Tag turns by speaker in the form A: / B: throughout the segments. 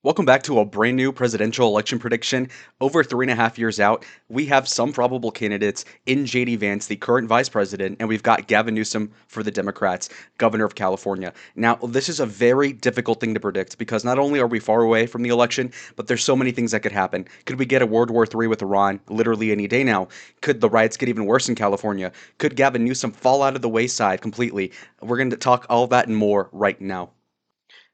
A: Welcome back to a brand new presidential election prediction. Over 3.5 years out, we have some probable candidates in JD Vance, the current vice president, and we've got Gavin Newsom for the Democrats, governor of California. Now, this is a very difficult thing to predict because not only are we far away from the election, but there's so many things that could happen. Could we get a World War III with Iran literally any day now? Could the riots get even worse in California? Could Gavin Newsom fall out of the wayside completely? We're going to talk all that and more right now.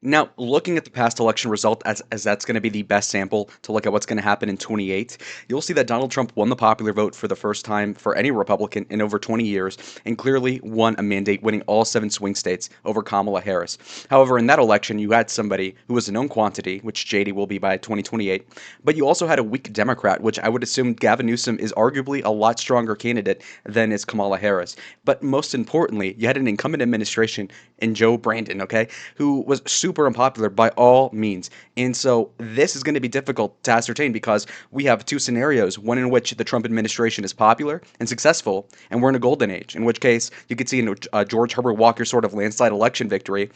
A: Now, looking at the past election result, as that's going to be the best sample to look at what's going to happen in 28, you'll see that Donald Trump won the popular vote for the first time for any Republican in over 20 years and clearly won a mandate, winning all 7 swing states over Kamala Harris. However, in that election, you had somebody who was a known quantity, which JD will be by 2028, but you also had a weak Democrat, which I would assume Gavin Newsom is arguably a lot stronger candidate than is Kamala Harris. But most importantly, you had an incumbent administration in Joe Brandon, okay, who was super unpopular by all means. And so this is going to be difficult to ascertain because we have two scenarios, one in which the Trump administration is popular and successful, and we're in a golden age, in which case you could see a George Herbert Walker sort of landslide election victory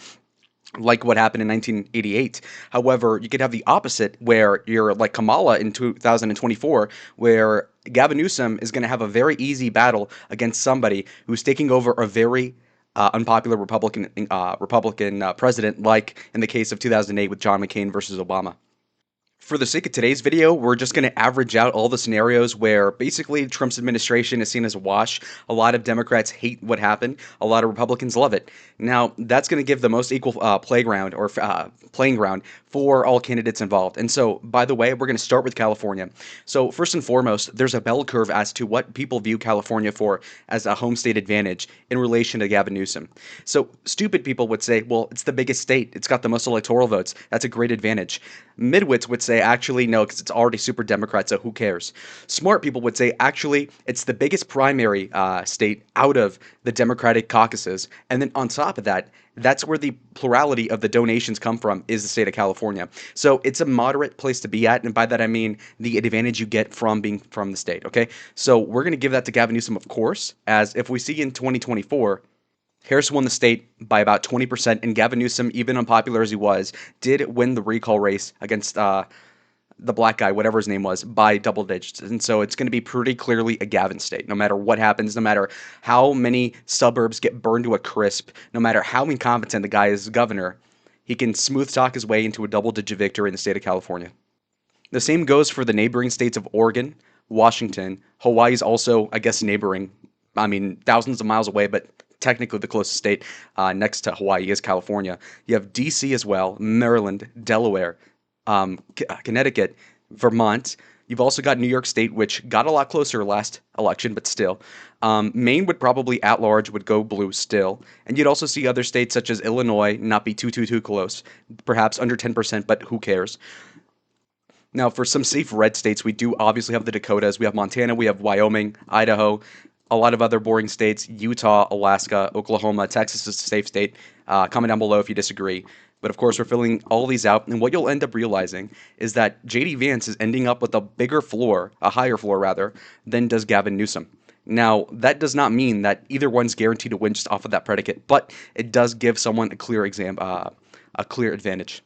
A: like what happened in 1988. However, you could have the opposite where you're like Kamala in 2024, where Gavin Newsom is going to have a very easy battle against somebody who's taking over a very unpopular Republican president, like in the case of 2008 with John McCain versus Obama. For the sake of today's video, we're just going to average out all the scenarios where basically Trump's administration is seen as a wash. A lot of Democrats hate what happened. A lot of Republicans love it. Now, that's going to give the most equal playground or playing ground for all candidates involved. And so, by the way, we're going to start with California. So, first and foremost, there's a bell curve as to what people view California for as a home state advantage in relation to Gavin Newsom. So, stupid people would say, well, it's the biggest state. It's got the most electoral votes. That's a great advantage. Midwits would say, actually, no, because it's already super Democrat, so who cares? Smart people would say, actually, it's the biggest primary state out of the Democratic caucuses. And then on top of that, that's where the plurality of the donations come from, is the state of California. So it's a moderate place to be at, and by that I mean the advantage you get from being from the state, okay? So we're going to give that to Gavin Newsom, of course, as if we see in 2024, Harris won the state by about 20%, and Gavin Newsom, even unpopular as he was, did win the recall race against the black guy, whatever his name was, by double digits. And so it's going to be pretty clearly a Gavin state, no matter what happens, no matter how many suburbs get burned to a crisp, no matter how incompetent the guy is as governor, he can smooth talk his way into a double-digit victory in the state of California. The same goes for the neighboring states of Oregon, Washington. Hawaii is also, I guess, neighboring. I mean, thousands of miles away, but technically the closest state next to Hawaii is California. You have D.C. as well, Maryland, Delaware, Connecticut, Vermont. You've also got New York State, which got a lot closer last election, but still. Maine would probably at large would go blue still. And you'd also see other states such as Illinois not be too close, perhaps under 10%, but who cares? Now, for some safe red states, we do obviously have the Dakotas. We have Montana, we have Wyoming, Idaho, a lot of other boring states, Utah, Alaska, Oklahoma, Texas is a safe state. Comment down below if you disagree. But of course, we're filling all these out, and what you'll end up realizing is that JD Vance is ending up with a bigger floor, a higher floor rather, than does Gavin Newsom. Now, that does not mean that either one's guaranteed to win just off of that predicate, but it does give someone a clear advantage.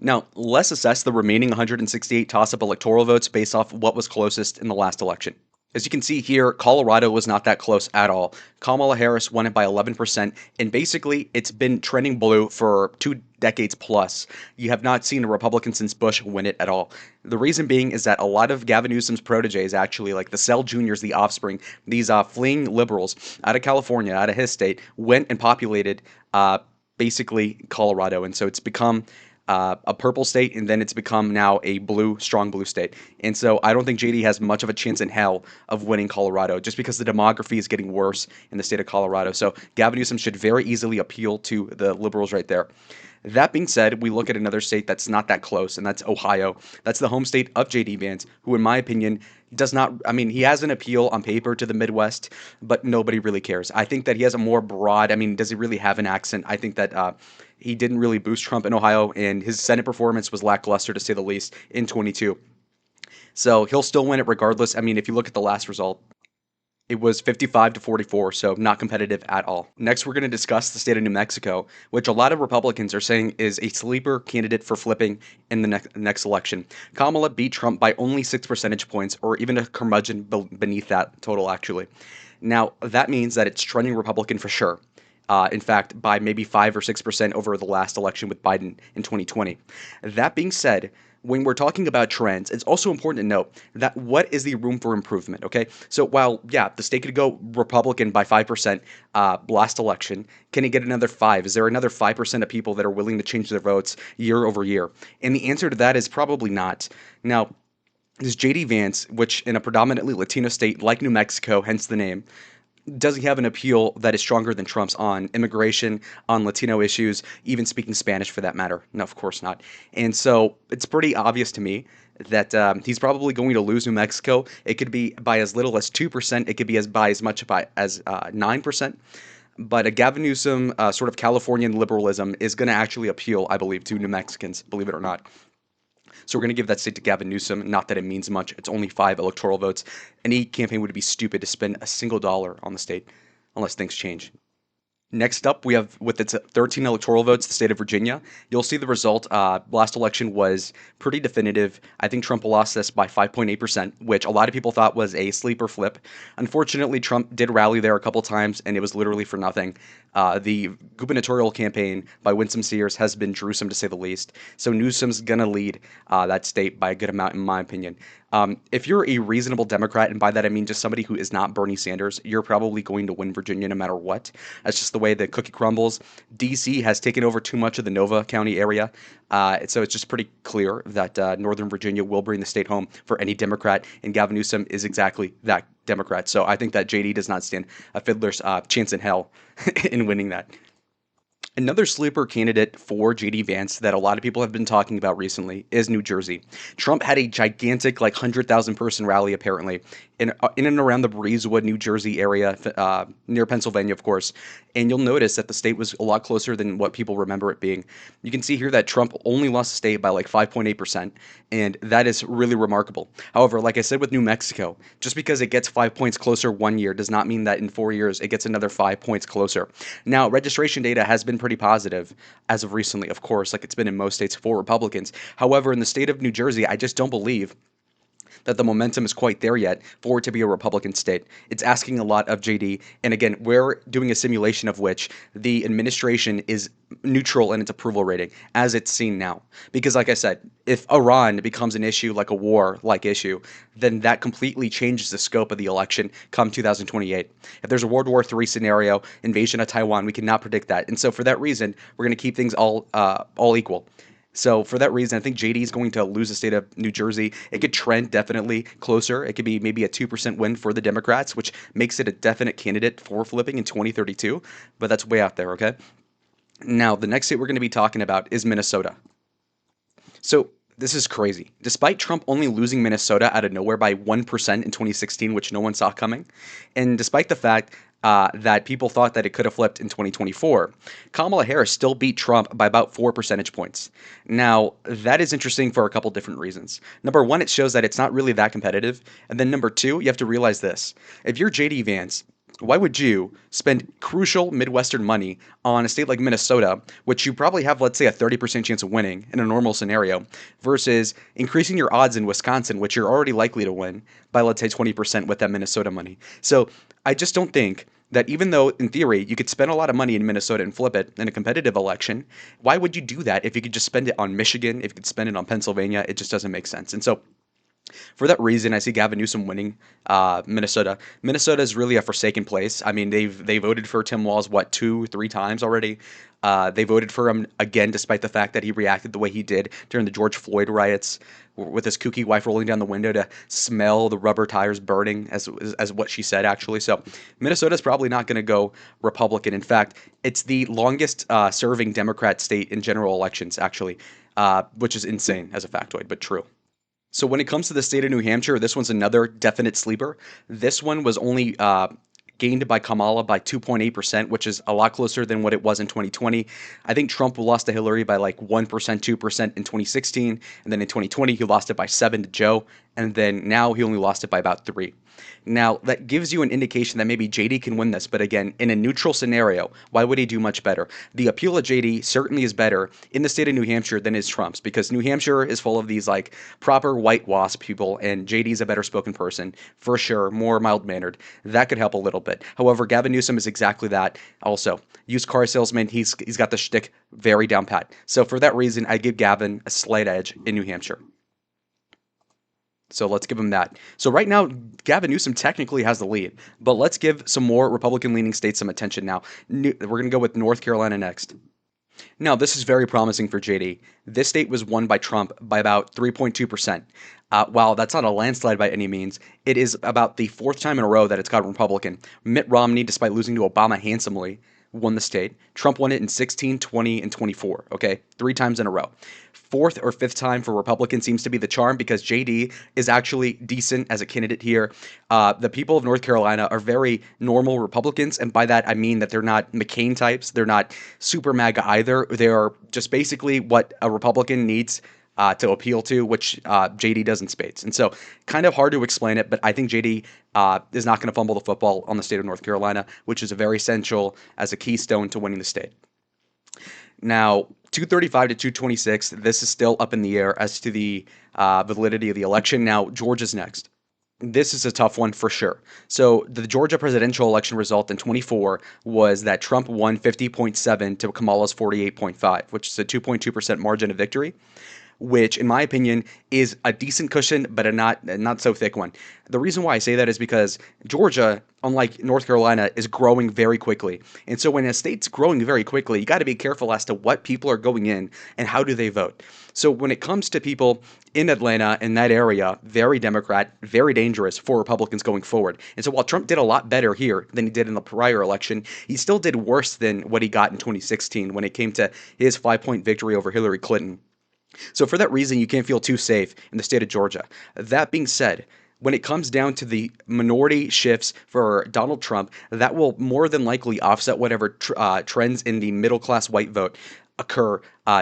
A: Now, let's assess the remaining 168 toss-up electoral votes based off what was closest in the last election. As you can see here, Colorado was not that close at all. Kamala Harris won it by 11%, and basically it's been trending blue for 2 decades plus. You have not seen a Republican since Bush win it at all. The reason being is that a lot of Gavin Newsom's proteges, actually, like the Cell Juniors, the offspring, these fleeing liberals out of California, out of his state, went and populated basically Colorado, and so it's become a purple state, and then it's become now a strong blue state. And so I don't think JD has much of a chance in hell of winning Colorado, just because the demography is getting worse in the state of Colorado. So Gavin Newsom should very easily appeal to the liberals right there. That being said, we look at another state that's not that close, and that's Ohio. That's the home state of JD Vance, who, in my opinion, does not, I mean, he has an appeal on paper to the Midwest, but nobody really cares. I think that he has a more broad, I mean, does he really have an accent? I think that he didn't really boost Trump in Ohio, and his Senate performance was lackluster, to say the least, in 22. So he'll still win it regardless. I mean, if you look at the last result, It was 55 to 44, so not competitive at all. Next, we're going to discuss the state of New Mexico, which a lot of Republicans are saying is a sleeper candidate for flipping in the next election. Kamala beat Trump by only 6 percentage points, or even a curmudgeon beneath that total, actually. Now, that means that it's trending Republican for sure. In fact, by maybe 5 or 6% over the last election with Biden in 2020. That being said, when we're talking about trends, it's also important to note that what is the room for improvement, okay? So while, yeah, the state could go Republican by 5% last election, can it get another 5? Is there another 5% of people that are willing to change their votes year over year? And the answer to that is probably not. Now, this JD Vance, which in a predominantly Latino state like New Mexico, hence the name, does he have an appeal that is stronger than Trump's on immigration, on Latino issues, even speaking Spanish for that matter? No, of course not. And so it's pretty obvious to me that he's probably going to lose New Mexico. It could be by as little as 2%. It could be as much as 9%. But a Gavin Newsom sort of Californian liberalism is going to actually appeal, I believe, to New Mexicans, believe it or not. So we're going to give that seat to Gavin Newsom. Not that it means much. It's only 5 electoral votes. Any campaign would be stupid to spend a single dollar on the state unless things change. Next up, we have with its 13 electoral votes, the state of Virginia. You'll see the result. Last election was pretty definitive. I think Trump lost this by 5.8%, which a lot of people thought was a sleeper flip. Unfortunately, Trump did rally there a couple times, and it was literally for nothing. The gubernatorial campaign by Winsome Sears has been gruesome to say the least. So Newsom's going to lead that state by a good amount, in my opinion. If you're a reasonable Democrat, and by that I mean just somebody who is not Bernie Sanders, you're probably going to win Virginia no matter what. That's just the way the cookie crumbles. DC has taken over too much of the Nova County area, so it's just pretty clear that Northern Virginia will bring the state home for any Democrat, and Gavin Newsom is exactly that Democrat. So I think that JD does not stand a fiddler's chance in hell in winning that. Another sleeper candidate for JD Vance that a lot of people have been talking about recently is New Jersey. Trump had a gigantic, like 100,000 person rally apparently in and around the Breezewood, New Jersey area, near Pennsylvania, of course. And you'll notice that the state was a lot closer than what people remember it being. You can see here that Trump only lost the state by like 5.8%, and that is really remarkable. However, like I said with New Mexico, just because it gets 5 points closer one year does not mean that in 4 years it gets another 5 points closer. Now, registration data has been pretty positive as of recently, of course, like it's been in most states for Republicans. However, in the state of New Jersey, I just don't believe that the momentum is quite there yet for it to be a Republican state. It's asking a lot of JD. And again, we're doing a simulation of which the administration is neutral in its approval rating, as it's seen now. Because, like I said, if Iran becomes an issue, like a war-like issue, then that completely changes the scope of the election come 2028. If there's a World War III scenario, invasion of Taiwan, we cannot predict that. And so for that reason, we're going to keep things all equal. So for that reason, I think JD is going to lose the state of New Jersey. It could trend definitely closer. It could be maybe a 2% win for the Democrats, which makes it a definite candidate for flipping in 2032. But that's way out there, okay? Now, the next state we're going to be talking about is Minnesota. So this is crazy. Despite Trump only losing Minnesota out of nowhere by 1% in 2016, which no one saw coming, and despite the fact that people thought that it could have flipped in 2024, Kamala Harris still beat Trump by about 4 percentage points. Now, that is interesting for a couple different reasons. Number one, it shows that it's not really that competitive. And then number two, you have to realize this. If you're JD Vance, why would you spend crucial Midwestern money on a state like Minnesota, which you probably have, let's say, a 30% chance of winning in a normal scenario, versus increasing your odds in Wisconsin, which you're already likely to win by, let's say, 20% with that Minnesota money? So I just don't think that even though, in theory, you could spend a lot of money in Minnesota and flip it in a competitive election, why would you do that if you could just spend it on Michigan, if you could spend it on Pennsylvania? It just doesn't make sense. And so for that reason, I see Gavin Newsom winning Minnesota. Minnesota is really a forsaken place. I mean, they voted for Tim Walz, what, 2, 3 times already? They voted for him again, despite the fact that he reacted the way he did during the George Floyd riots, with his kooky wife rolling down the window to smell the rubber tires burning, as what she said, actually. So Minnesota is probably not going to go Republican. In fact, it's the longest serving Democrat state in general elections, actually, which is insane as a factoid, but true. So when it comes to the state of New Hampshire, this one's another definite sleeper. This one was only gained by Kamala by 2.8%, which is a lot closer than what it was in 2020. I think Trump lost to Hillary by like 1%, 2% in 2016, and then in 2020 he lost it by 7 to Joe. and then now he only lost it by about 3. Now, that gives you an indication that maybe JD can win this, but again, in a neutral scenario, why would he do much better? The appeal of JD certainly is better in the state of New Hampshire than is Trump's, because New Hampshire is full of these like proper white wasp people, and JD's a better spoken person, for sure, more mild mannered. That could help a little bit. However, Gavin Newsom is exactly that. Also, used car salesman, he's got the shtick very down pat. So for that reason, I give Gavin a slight edge in New Hampshire. So let's give him that. So right now, Gavin Newsom technically has the lead, but let's give some more Republican-leaning states some attention now. We're going to go with North Carolina next. Now, this is very promising for JD. This state was won by Trump by about 3.2%. While that's not a landslide by any means, it is about the fourth time in a row that it's got Republican. Mitt Romney, despite losing to Obama handsomely, won the state. Trump won it in 16, 20, and 24, okay? 3 times in a row. Fourth or fifth time for Republican seems to be the charm because JD is actually decent as a candidate here. The people of North Carolina are very normal Republicans, and by that I mean that they're not McCain types. They're not super MAGA either. They are just basically what a Republican needs to appeal to, which JD does in spades. And so, kind of hard to explain it, but I think JD is not going to fumble the football on the state of North Carolina, which is very essential as a keystone to winning the state. Now, 235 to 226, this is still up in the air as to the validity of the election. Now, Georgia's next. This is a tough one for sure. So the Georgia presidential election result in 24 was that Trump won 50.7 to Kamala's 48.5, which is a 2.2% margin of victory, which in my opinion is a decent cushion, but a not so thick one. The reason why I say that is because Georgia, unlike North Carolina, is growing very quickly. And so when a state's growing very quickly, you got to be careful as to what people are going in and how do they vote. So when it comes to people in Atlanta, in that area, very Democrat, very dangerous for Republicans going forward. And so while Trump did a lot better here than he did in the prior election, he still did worse than what he got in 2016 when it came to his 5-point victory over Hillary Clinton. So for that reason, you can't feel too safe in the state of Georgia. That being said, when it comes down to the minority shifts for Donald Trump, that will more than likely offset whatever trends in the middle class white vote occur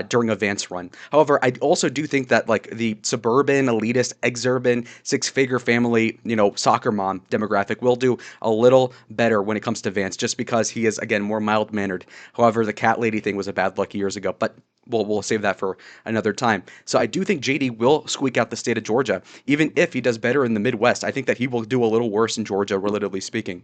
A: during a Vance run. However, I also do think that like the suburban, elitist, exurban, six-figure family, soccer mom demographic will do a little better when it comes to Vance, just because he is again more mild-mannered. However, the cat lady thing was a bad luck years ago, but we'll save that for another time. So I do think JD will squeak out the state of Georgia, even if he does better in the Midwest. I think that he will do a little worse in Georgia, relatively speaking.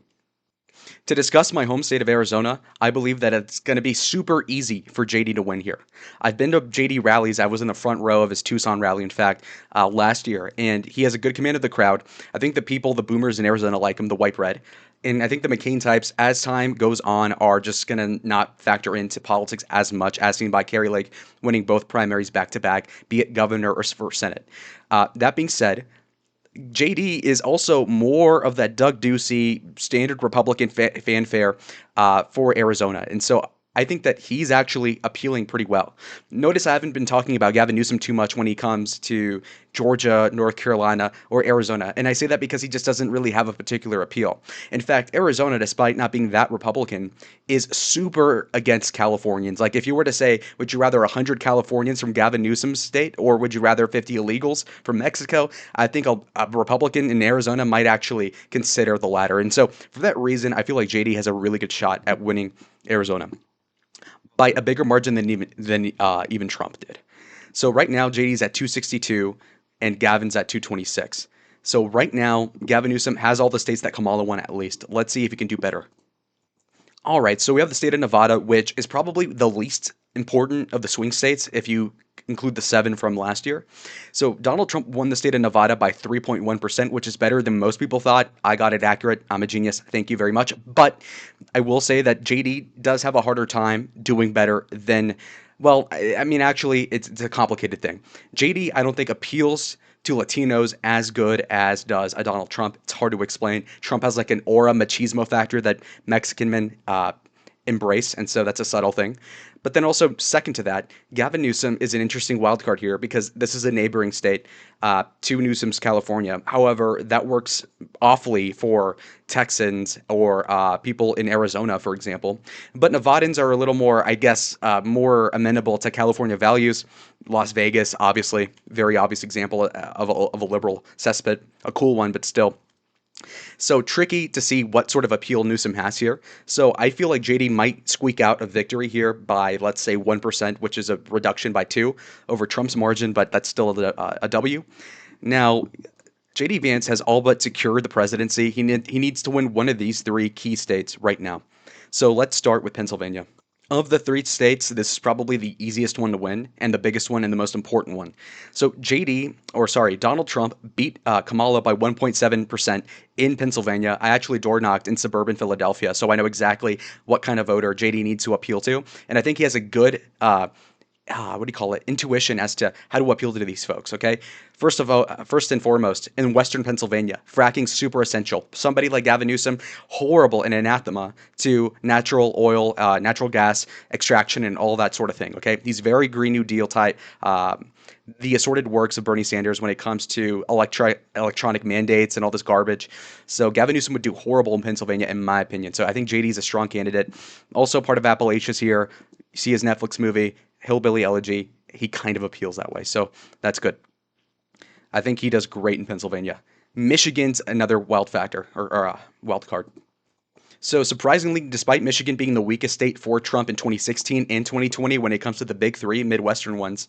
A: To discuss my home state of Arizona, I believe that it's going to be super easy for JD to win here. I've been to JD rallies. I was in the front row of his Tucson rally, in fact, last year, and he has a good command of the crowd. I think the people, the boomers in Arizona, like him, the white bread. And I think the McCain types, as time goes on, are just going to not factor into politics as much, as seen by Kerry Lake winning both primaries back to back, be it governor or for Senate. That being said, JD is also more of that Doug Ducey standard Republican fanfare for Arizona. And so I think that he's actually appealing pretty well. Notice I haven't been talking about Gavin Newsom too much when he comes to Georgia, North Carolina, or Arizona. And I say that because he just doesn't really have a particular appeal. In fact, Arizona, despite not being that Republican, is super against Californians. Like if you were to say, would you rather 100 Californians from Gavin Newsom's state, or would you rather 50 illegals from Mexico? I think a Republican in Arizona might actually consider the latter. And so for that reason, I feel like JD has a really good shot at winning Arizona by a bigger margin than even Trump did. So right now, JD's at 262 and Gavin's at 226. So right now, Gavin Newsom has all the states that Kamala won at least. Let's see if he can do better. All right, so we have the state of Nevada, which is probably the least important of the swing states if you include the 7 from last year. So Donald Trump won the state of Nevada by 3.1%, which is better than most people thought. I got it accurate. I'm a genius. Thank you very much. But I will say that JD does have a harder time doing better than, well, I mean, actually, it's a complicated thing. JD, I don't think appeals to Latinos as good as does a Donald Trump. It's hard to explain. Trump has like an aura machismo factor that Mexican men embrace, and so that's a subtle thing. But then also, second to that, Gavin Newsom is an interesting wild card here because this is a neighboring state to Newsom's California. However, that works awfully for Texans or people in Arizona, for example. But Nevadans are a little more, I guess, more amenable to California values. Las Vegas, obviously, very obvious example of a liberal cesspit, a cool one, but still. So tricky to see what sort of appeal Newsom has here. So I feel like JD might squeak out a victory here by, let's say, 1%, which is a reduction by 2 over Trump's margin, but that's still a W. Now, JD Vance has all but secured the presidency. He needs to win one of these three key states right now. So let's start with Pennsylvania. Of the three states, this is probably the easiest one to win and the biggest one and the most important one. So Donald Trump beat Kamala by 1.7% in Pennsylvania. I actually door knocked in suburban Philadelphia, so I know exactly what kind of voter JD needs to appeal to, and I think he has a good what do you call it, intuition as to how to appeal to these folks. Okay, first and foremost, in Western Pennsylvania, fracking super essential. Somebody like Gavin Newsom, horrible and anathema to natural oil, natural gas extraction, and all that sort of thing. Okay, he's very Green New Deal type. The assorted works of Bernie Sanders when it comes to electronic mandates and all this garbage. So Gavin Newsom would do horrible in Pennsylvania, in my opinion. So I think JD is a strong candidate. Also part of Appalachia's here. You see his Netflix movie, Hillbilly Elegy. He kind of appeals that way. So that's good. I think he does great in Pennsylvania. Michigan's another wild factor or wild card. So surprisingly, despite Michigan being the weakest state for Trump in 2016 and 2020 when it comes to the big three Midwestern ones,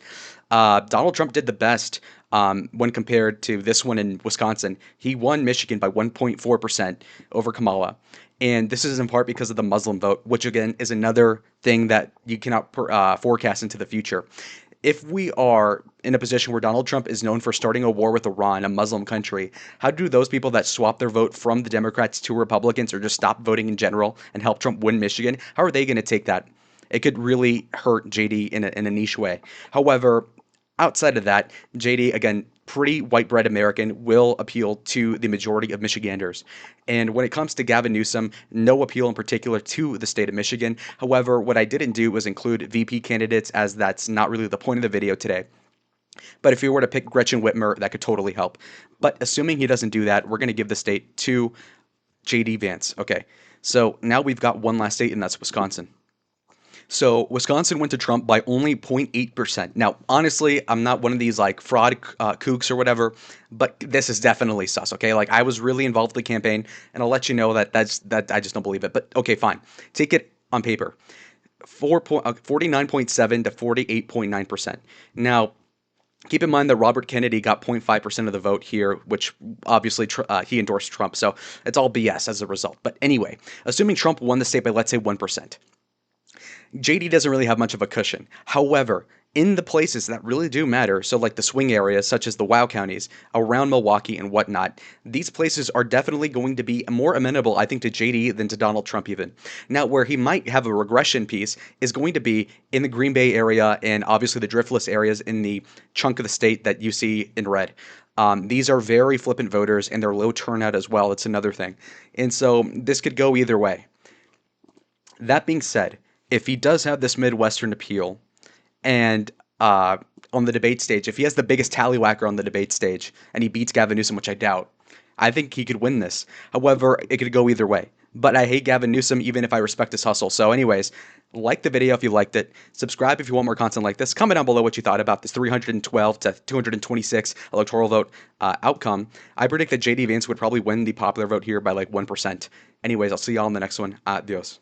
A: Donald Trump did the best when compared to this one in Wisconsin. He won Michigan by 1.4% over Kamala. And this is in part because of the Muslim vote, which again is another thing that you cannot forecast into the future. If we are in a position where Donald Trump is known for starting a war with Iran, a Muslim country, how do those people that swap their vote from the Democrats to Republicans or just stop voting in general and help Trump win Michigan, how are they going to take that? It could really hurt JD in a niche way. However, outside of that, JD, again, pretty white bread American, will appeal to the majority of Michiganders. And when it comes to Gavin Newsom, no appeal in particular to the state of Michigan. However, what I didn't do was include VP candidates, as that's not really the point of the video today. But if you were to pick Gretchen Whitmer, that could totally help. But assuming he doesn't do that, we're going to give the state to JD Vance. Okay, so now we've got one last state, and that's Wisconsin. So Wisconsin went to Trump by only 0.8%. Now, honestly, I'm not one of these like fraud kooks or whatever, but this is definitely sus. Okay, like I was really involved in the campaign, and I'll let you know that that I just don't believe it. But okay, fine, take it on paper. 49.7 to 48.9%. Now, keep in mind that Robert Kennedy got 0.5% of the vote here, which obviously he endorsed Trump, so it's all BS as a result. But anyway, assuming Trump won the state by, let's say, 1%. JD doesn't really have much of a cushion. However, in the places that really do matter, so like the swing areas such as the WoW counties around Milwaukee and whatnot, these places are definitely going to be more amenable, I think, to JD than to Donald Trump even. Now, where he might have a regression piece is going to be in the Green Bay area and obviously the driftless areas in the chunk of the state that you see in red. These are very flippant voters and they're low turnout as well. It's another thing. And so this could go either way. That being said, if he does have this Midwestern appeal and on the debate stage, if he has the biggest tallywhacker on the debate stage and he beats Gavin Newsom, which I doubt, I think he could win this. However, it could go either way. But I hate Gavin Newsom even if I respect his hustle. So anyways, like the video if you liked it. Subscribe if you want more content like this. Comment down below what you thought about this 312 to 226 electoral vote outcome. I predict that JD Vance would probably win the popular vote here by like 1%. Anyways, I'll see y'all in the next one. Adios.